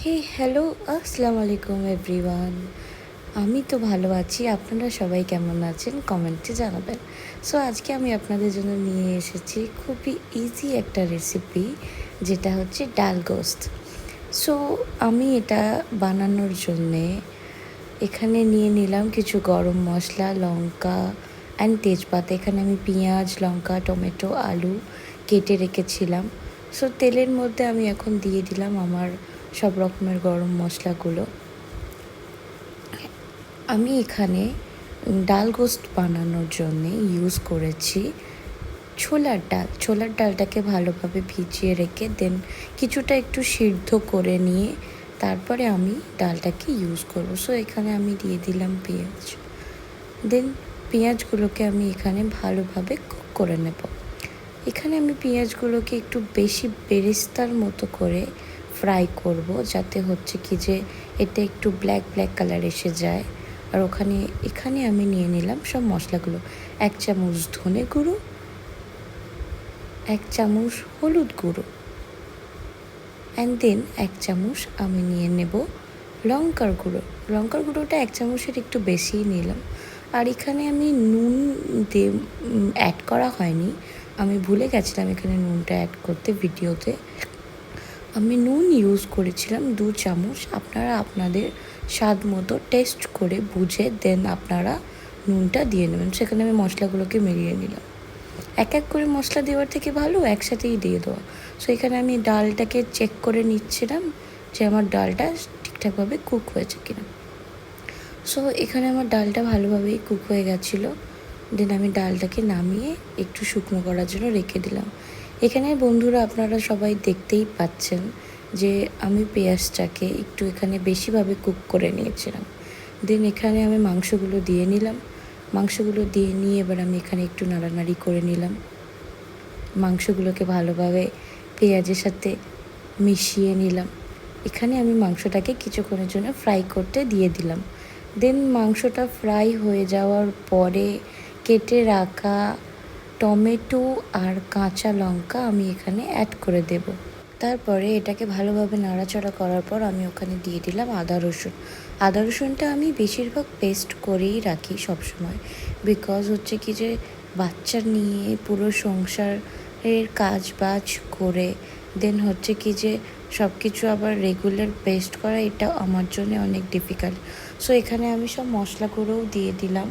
হে hello, আসসালামু আলাইকুম everyone. আমি তো ভালো আছি, আপনারা সবাই কেমন আছেন কমেন্টে জানাবেন। সো আজকে আমি আপনাদের জন্য নিয়ে এসেছি খুবই ইজি একটা রেসিপি, যেটা হচ্ছে ডাল গোস্ত। সো আমি এটা বানানোর জন্যে এখানে নিয়ে নিলাম কিছু গরম মশলা, লঙ্কা অ্যান্ড তেজপাতা। এখানে আমি পেঁয়াজ, লঙ্কা, টমেটো, আলু কেটে রেখেছিলাম। সো তেলের মধ্যে আমি এখন দিয়ে দিলাম আমার সব রকমের গরম মশলাগুলো। আমি এখানে ডাল গোস্ত বানানোর জন্যে ইউজ করেছি ছোলার ডালটাকে ভালোভাবে ভিজিয়ে রেখে দেন কিছুটা একটু সিদ্ধ করে নিয়ে তারপরে আমি ডালটাকে ইউজ করব। সো এখানে আমি দিয়ে দিলাম পেঁয়াজ, দেন পেঁয়াজগুলোকে আমি এখানে ভালোভাবে কুক করে নেব। এখানে আমি পেঁয়াজগুলোকে একটু বেশি বেরেস্তার মতো করে ফ্রাই করব, যাতে হচ্ছে কি যে এটা একটু ব্ল্যাক কালার এসে যায়। আর এখানে আমি নিয়ে নিলাম সব মশলাগুলো। 1 চামচ ধনে গুঁড়ো, 1 চামচ হলুদ গুঁড়ো, অ্যান্ড দেন 1 চামচ আমি নিয়ে নেব লঙ্কার গুঁড়োটা 1 চামচের একটু বেশিই নিলাম। আর এখানে আমি নুন অ্যাড করা হয়নি, আমি ভুলে গেছিলাম এখানে নুনটা অ্যাড করতে ভিডিওতে। আমি নুন ইউজ করেছিলাম 2 চামচ। আপনারা আপনাদের স্বাদ মতো টেস্ট করে বুঝে দেন আপনারা নুনটা দিয়ে নেবেন। সেখানে আমি মশলাগুলোকে মিলিয়ে নিলাম। এক করে মশলা দেওয়ার থেকে ভালো একসাথেই দিয়ে দেওয়া। সো এখানে আমি ডালটাকে চেক করে নিচ্ছিলাম যে আমার ডালটা ঠিকঠাকভাবে কুক হয়েছে কিনা। সো এখানে আমার ডালটা ভালোভাবেই কুক হয়ে গেছিলো। দেন আমি ডালটাকে নামিয়ে একটু শুকনো করার জন্য রেখে দিলাম। এখানে বন্ধুরা আপনারা সবাই দেখতেই পাচ্ছেন যে আমি পেঁয়াজটাকে একটু এখানে বেশিভাবে কুক করে নিয়েছিলাম। দেন এখানে আমি মাংসগুলো দিয়ে নিলাম। মাংসগুলো দিয়ে নিয়ে এবার আমি এখানে একটু নাড়ানাড়ি করে নিলাম। মাংসগুলোকে ভালোভাবে পেঁয়াজের সাথে মিশিয়ে নিলাম। এখানে আমি মাংসটাকে কিছুক্ষণের জন্য ফ্রাই করতে দিয়ে দিলাম। দেন মাংসটা ফ্রাই হয়ে যাওয়ার পরে কেটে রাখা টমেটো আর কাঁচা লঙ্কা আমি এখানে অ্যাড করে দেব। তারপরে এটাকে ভালোভাবে নাড়াচাড়া করার পর আমি ওখানে দিয়ে দিলাম আদা রসুনটা আমি বেশিরভাগ পেস্ট করেই রাখি সবসময়, বিকজ হচ্ছে কি যে বাচ্চা নিয়ে পুরো সংসারের কাজ বাজ করে দেন হচ্ছে কি যে সব কিছু আবার রেগুলার পেস্ট করা, এটা আমার জন্য অনেক ডিফিকাল্ট। সো এখানে আমি সব মশলাগুলোও দিয়ে দিলাম,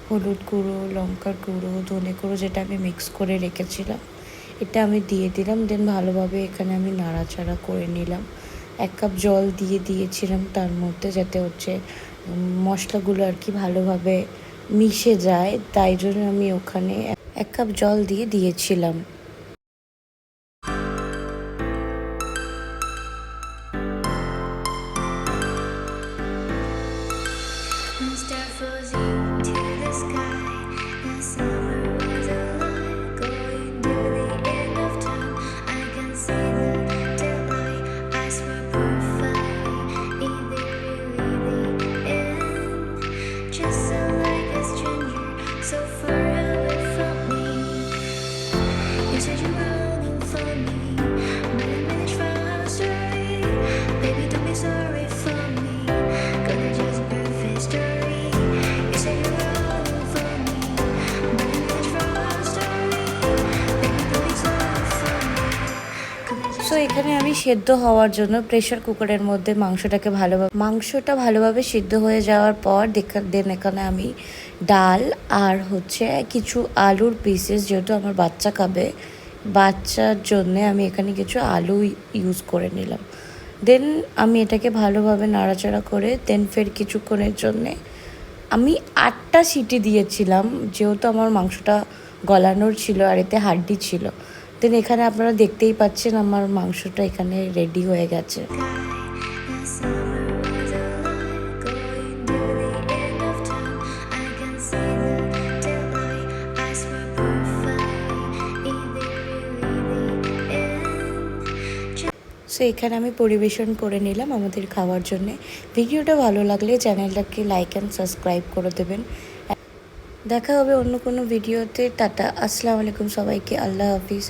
হলুদ গুঁড়ো, লঙ্কার গুঁড়ো, ধনে গুঁড়ো যেটা আমি মিক্স করে রেখেছিলাম এটা আমি দিয়ে দিলাম। দেন ভালোভাবে এখানে আমি নাড়াচাড়া করে নিলাম। 1 কাপ জল দিয়ে দিয়েছিলাম তার মধ্যে, যাতে হচ্ছে মশলাগুলো আর কি ভালোভাবে মিশে যায়, তাই জন্য আমি ওখানে 1 কাপ জল দিয়েছিলাম। সো এখানে আমি সেদ্ধ হওয়ার জন্য প্রেশার কুকারের মধ্যে মাংসটা ভালোভাবে সিদ্ধ হয়ে যাওয়ার পর দেন এখানে আমি ডাল আর হচ্ছে কিছু আলুর পিসেস, যেহেতু আমার বাচ্চা খাবে, বাচ্চার জন্যে আমি এখানে কিছু আলু ইউজ করে নিলাম। দেন আমি এটাকে ভালোভাবে নাড়াচাড়া করে দেন ফের কিছুক্ষণের জন্যে আমি 8টা সিটি দিয়েছিলাম, যেহেতু আমার মাংসটা গলানোর ছিল আর এতে হাড্ডি ছিল। দেন এখানে আপনারা দেখতেই পাচ্ছেন আমার মাংসটা এখানে রেডি হয়ে গেছে। সো এখানে আমি পরিবেশন করে নিলাম আমাদের খাওয়ার জন্যে। ভিডিওটা ভালো লাগলে চ্যানেলটাকে লাইক অ্যান্ড সাবস্ক্রাইব করে দেবেন। দেখা হবে অন্য কোনো ভিডিওতে। টাটা, আসসালামু আলাইকুম সবাইকে, আল্লাহ হাফিজ।